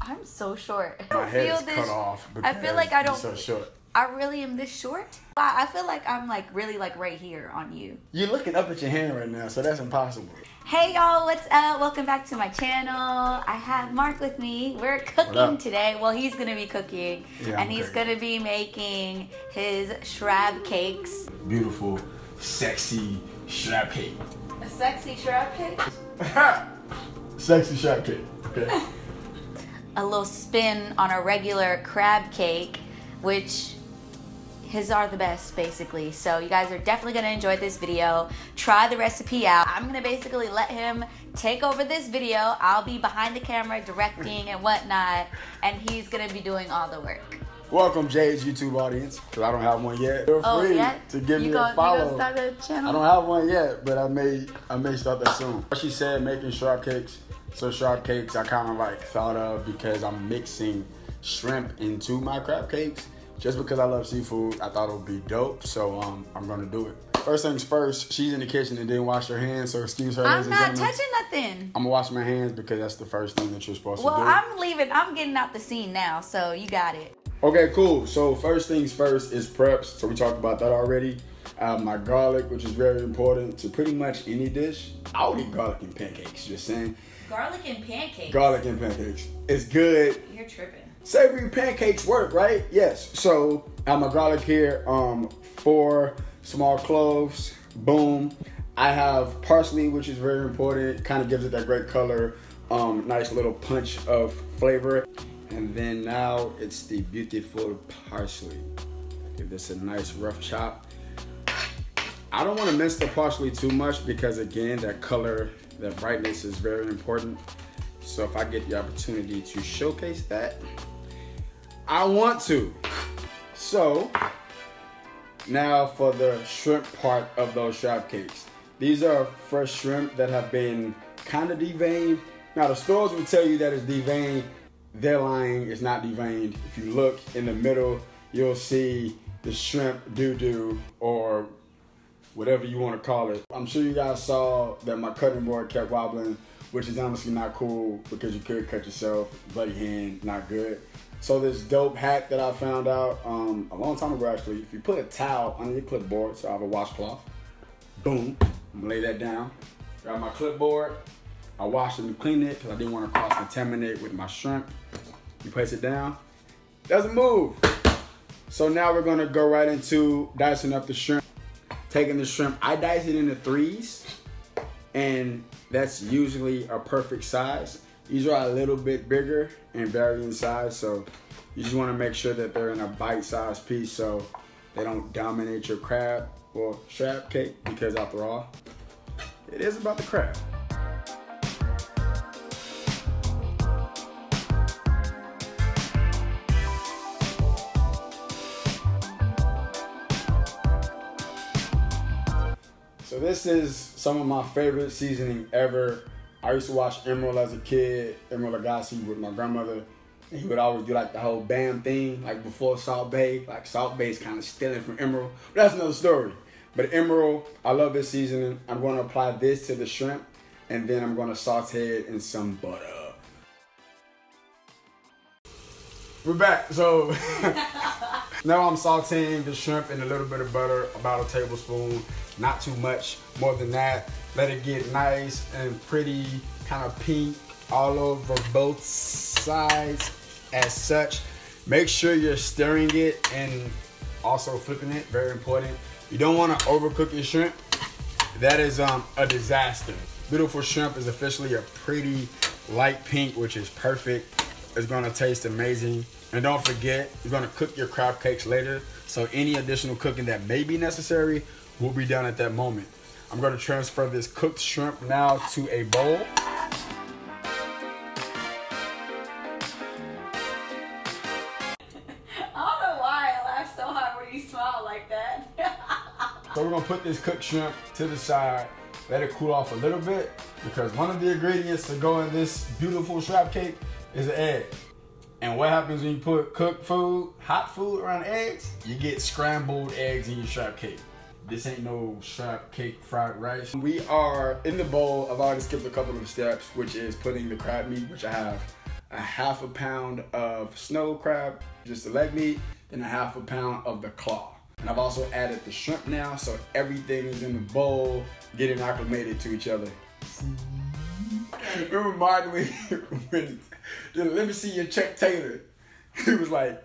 I'm so short. My head is cut off because I feel like I don't. you're so short. I really am this short? I feel like I'm like really like right here on you. You're looking up at your hand right now, so that's impossible. Hey y'all, what's up? Welcome back to my channel. I have Mark with me. We're cooking today. Well, he's gonna be cooking, and he's gonna be making his Shrab cakes. Beautiful, sexy Shrab cake. A sexy Shrab cake? Sexy Shrab cake, okay. A little spin on a regular crab cake, which his are the best, basically. So you guys are definitely gonna enjoy this video. Try the recipe out. I'm gonna basically let him take over this video. I'll be behind the camera directing and whatnot, and he's gonna be doing all the work. Welcome, Jade's YouTube audience, because I don't have one yet. Feel free to give me a follow. You gonna start a channel? I don't have one yet, but I may start that soon. She said making Shrab cakes. So Shrab cakes I kind of like thought of because I'm mixing shrimp into my crab cakes. Just because I love seafood, I thought it would be dope, so I'm gonna do it. First things first, she's in the kitchen and didn't wash her hands, so excuse her. I'm not touching nothing. I'm gonna wash my hands because that's the first thing that you're supposed to do. Well, I'm leaving. I'm getting out the scene now, so you got it. Okay, cool. So first things first is preps. So we talked about that already. My garlic, which is very important to pretty much any dish. I would eat garlic in pancakes, just saying. Garlic and pancakes? Garlic and pancakes. It's good. You're tripping. Savory pancakes work, right? Yes. So I have my garlic here, 4 small cloves, boom. I have parsley, which is very important. Kind of gives it that great color, nice little punch of flavor. And then now it's the beautiful parsley. Give this a nice rough chop. I don't want to mince the parsley too much because again, that color, that brightness is very important. So if I get the opportunity to showcase that, I want to. So now for the shrimp part of those Shrab cakes. These are fresh shrimp that have been kind of deveined. Now the stores will tell you that it's deveined. They're lying, it's not deveined. If you look in the middle, you'll see the shrimp doo-doo or whatever you want to call it. I'm sure you guys saw that my cutting board kept wobbling, which is honestly not cool because you could cut yourself, bloody hand, not good. So this dope hack that I found out a long time ago actually, if you put a towel under your clipboard, so I have a washcloth, boom, I'm gonna lay that down. Grab my clipboard, I wash it and clean it because I didn't want to cross-contaminate with my shrimp. You place it down, doesn't move. So now we're gonna go right into dicing up the shrimp. Taking the shrimp, I dice it into 3s, and that's usually a perfect size. These are a little bit bigger and vary in size, so you just want to make sure that they're in a bite-sized piece so they don't dominate your crab or Shrab cake, because after all, it is about the crab. So this is some of my favorite seasoning ever. I used to watch Emirils as a kid, Emiril Lagasse with my grandmother. And he would always do like the whole BAM thing, like before Salt Bae. Like Salt Bae is kind of stealing from Emiril. But that's another story. But Emiril, I love this seasoning. I'm going to apply this to the shrimp, and then I'm going to saute it in some butter. We're back. So now I'm sauteing the shrimp in a little bit of butter, about a tablespoon. Not too much, more than that. Let it get nice and pretty, kind of pink all over both sides as such. Make sure you're stirring it and also flipping it, very important. You don't want to overcook your shrimp. That is a disaster. Beautiful shrimp is officially a pretty light pink, which is perfect. It's gonna taste amazing. And don't forget, you're gonna cook your crab cakes later, so any additional cooking that may be necessary will be done at that moment. I'm gonna transfer this cooked shrimp now to a bowl. I don't know why I laughed so hard when you smiled like that. So we're gonna put this cooked shrimp to the side, let it cool off a little bit, because one of the ingredients to go in this beautiful Shrab cake is an egg. And what happens when you put cooked food, hot food around eggs? You get scrambled eggs in your Shrab cake. This ain't no Shrab cake fried rice. We are in the bowl. I've already skipped a couple of steps, which is putting the crab meat, which I have a half a pound of snow crab, just the leg meat, and a half a pound of the claw. And I've also added the shrimp now, so everything is in the bowl, getting acclimated to each other. It reminded me when, let me see your Chuck Taylor. He was like,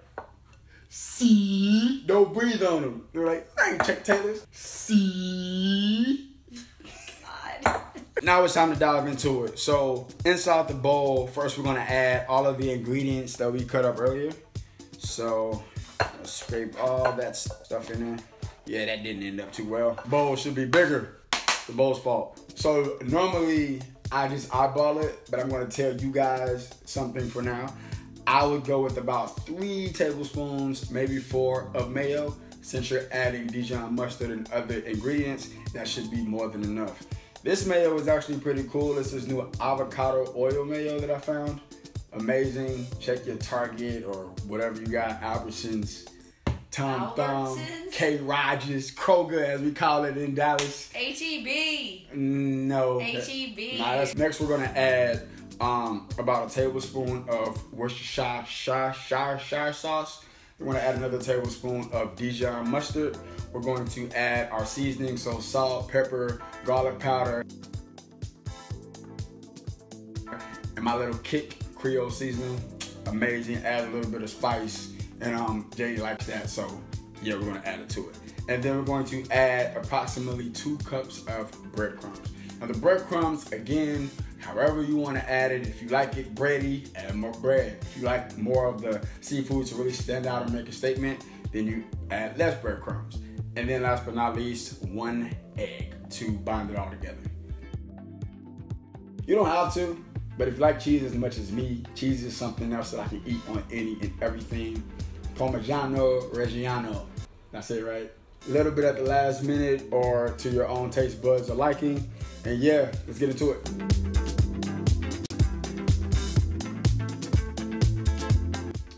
see, don't breathe on him. They're like, I ain't Chuck Taylor's. See. God. Now it's time to dive into it. So inside the bowl, first we're gonna add all of the ingredients that we cut up earlier. So let's scrape all that stuff in there. Yeah, that didn't end up too well. Bowl should be bigger. The bowl's fault. So normally I just eyeball it, but I'm gonna tell you guys something for now. I would go with about 3 tablespoons, maybe 4 of mayo. Since you're adding Dijon mustard and other ingredients, that should be more than enough. This mayo is actually pretty cool. It's this new avocado oil mayo that I found. Amazing. Check your Target or whatever you got, Albertsons, Tom Thumb, K. Rogers, Kroger as we call it in Dallas. H-E-B. No. H-E-B. Next we're gonna add about a tablespoon of Worcestershire sauce. We're gonna add another tablespoon of Dijon mustard. We're going to add our seasoning, so salt, pepper, garlic powder, and my little kick Creole seasoning. Amazing. Add a little bit of spice, and Jade likes that, so yeah, we're gonna add it to it. And then we're going to add approximately 2 cups of breadcrumbs. Now the breadcrumbs, again, however you want to add it. If you like it bready, add more bread. If you like more of the seafood to really stand out and make a statement, then you add less breadcrumbs. And then last but not least, 1 egg to bind it all together. You don't have to, but if you like cheese as much as me, cheese is something else that I can eat on any and everything. Parmigiano, Reggiano. Did I say it right? A little bit at the last minute or to your own taste buds or liking. And yeah, let's get into it.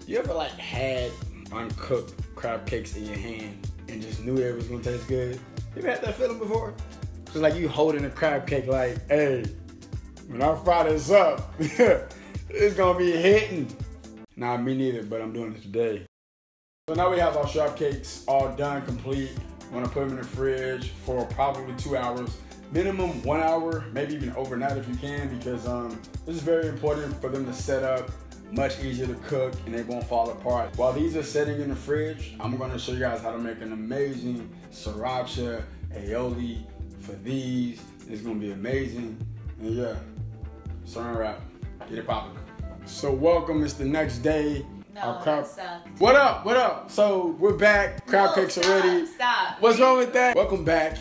You ever like had uncooked crab cakes in your hand and just knew it was gonna taste good? You ever had that feeling before? It's like you holding a crab cake like, hey, when I fry this up, it's gonna be hitting. Nah, me neither, but I'm doing it today. So now we have our Shrab cakes all done, complete. We're gonna put them in the fridge for probably 2 hours. Minimum 1 hour, maybe even overnight if you can, because this is very important for them to set up, much easier to cook, and they won't fall apart. While these are sitting in the fridge, I'm gonna show you guys how to make an amazing Sriracha Aioli for these. It's gonna be amazing. And yeah, Saran wrap, get it popping. So welcome, it's the next day. No, that sucked. What up, what up? So we're back, crab cakes are ready. Stop. What's wrong with that? Welcome back.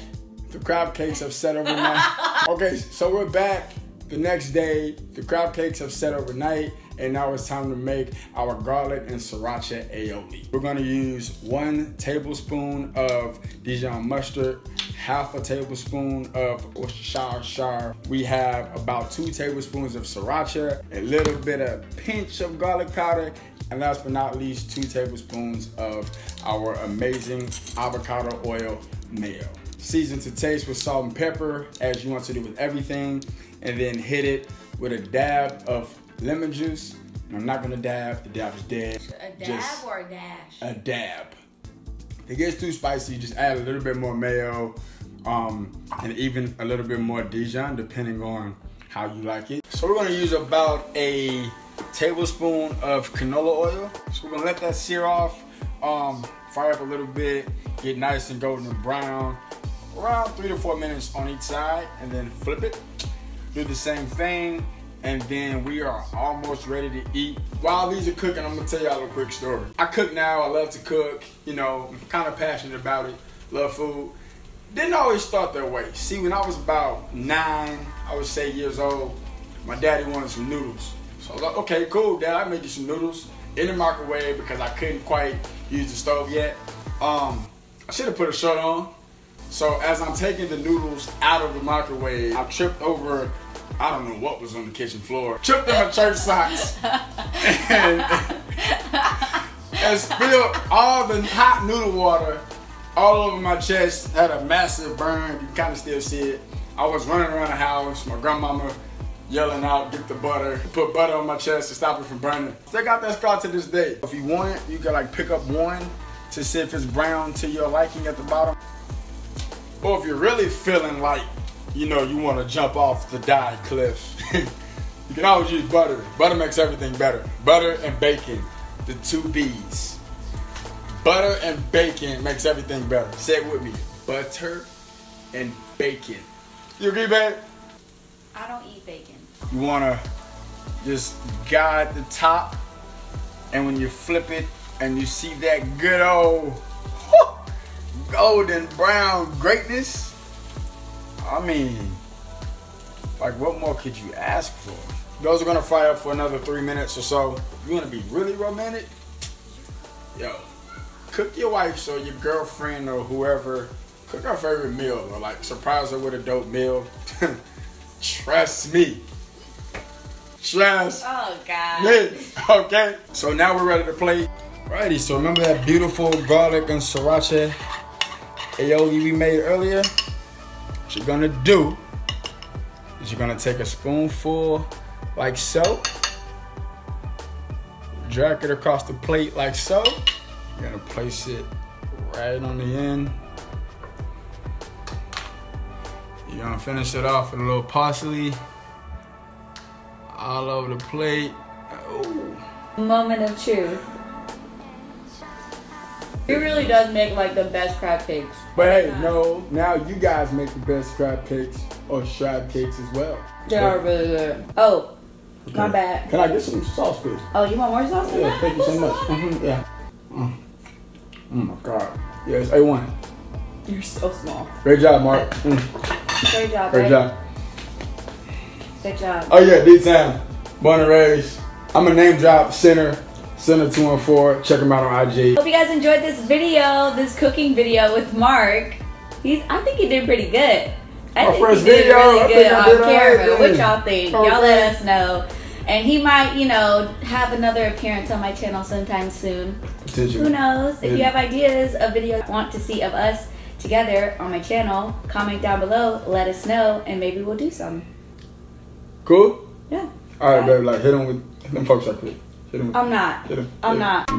The crab cakes have set overnight. Okay, so we're back the next day. The crab cakes have set overnight, and now it's time to make our garlic and Sriracha Aioli. We're gonna use 1 tablespoon of Dijon mustard, half a tablespoon of Worcestershire. We have about 2 tablespoons of Sriracha, a little bit of pinch of garlic powder, and last but not least, 2 tablespoons of our amazing avocado oil mayo. Season to taste with salt and pepper, as you want to do with everything, and then hit it with a dab of lemon juice. And I'm not gonna dab, the dab is dead. A dab or a dash? A dab. If it gets too spicy, just add a little bit more mayo, and even a little bit more Dijon, depending on how you like it. So we're gonna use about a tablespoon of canola oil. So we're gonna let that sear off, fry up a little bit, get nice and golden brown, around 3 to 4 minutes on each side, and then flip it. Do the same thing, and then we are almost ready to eat. While these are cooking, I'm gonna tell y'all a quick story. I cook now, I love to cook, you know, I'm kind of passionate about it, love food. Didn't always start that way. See, when I was about 9, I would say years old, my daddy wanted some noodles. So I was like, okay, cool, Dad, I'll make you some noodles in the microwave because I couldn't quite use the stove yet. I should have put a shirt on. So as I'm taking the noodles out of the microwave, I tripped over, I don't know what was on the kitchen floor, tripped in my church socks and spilled all the hot noodle water all over my chest. Had a massive burn, you kind of still see it. I was running around the house, my grandmama yelling out, get the butter, put butter on my chest to stop it from burning. Still got that scar to this day. If you want, you can like pick up one to see if it's brown to your liking at the bottom. Or if you're really feeling like, you know, you want to jump off the die cliff, you can always use butter. Butter makes everything better. Butter and bacon, the two B's. Butter and bacon makes everything better. Say it with me. Butter and bacon. You agree, babe? I don't eat bacon. You wanna just guide the top, and when you flip it and you see that good old golden brown greatness, I mean, like what more could you ask for? Those are gonna fry up for another 3 minutes or so. If you wanna be really romantic, yo, cook your wife or your girlfriend or whoever, cook her favorite meal or like surprise her with a dope meal. Trust me. Trust Oh, God. me. Okay? So now we're ready to plate. Alrighty, so remember that beautiful garlic and Sriracha Aioli we made earlier? What you're gonna do is you're gonna take a spoonful like so, drag it across the plate like so. You're gonna place it right on the end. You're gonna finish it off with a little parsley all over the plate. Oh. Moment of truth. He really does make like the best crab cakes. But hey, no, now you guys make the best crab cakes or Shrab cakes as well. They are really good. Oh, okay. My bad. Can I get some sauce, please? Oh, you want more sauce? Yeah, thank you so much. Yeah. Oh my God. Yes, A1. You're so small. Great job, Mark. Great job, Great babe. job. Good job. Oh yeah, D-Town. Born and raised. I'm a name drop Center 214. Check him out on IG. Hope you guys enjoyed this video, this cooking video with Mark. I think he did pretty good. I think first he did video, really good I on did camera. alright. What y'all think? Okay. Y'all let us know. And he might, you know, have another appearance on my channel sometime soon. Who knows? If you have ideas of videos you want to see of us together on my channel, comment down below, let us know, and maybe we'll do some. Cool? Yeah. Alright, babe, like hit him with them folks right quick. Hit him with, I'm not. hit him. I'm not.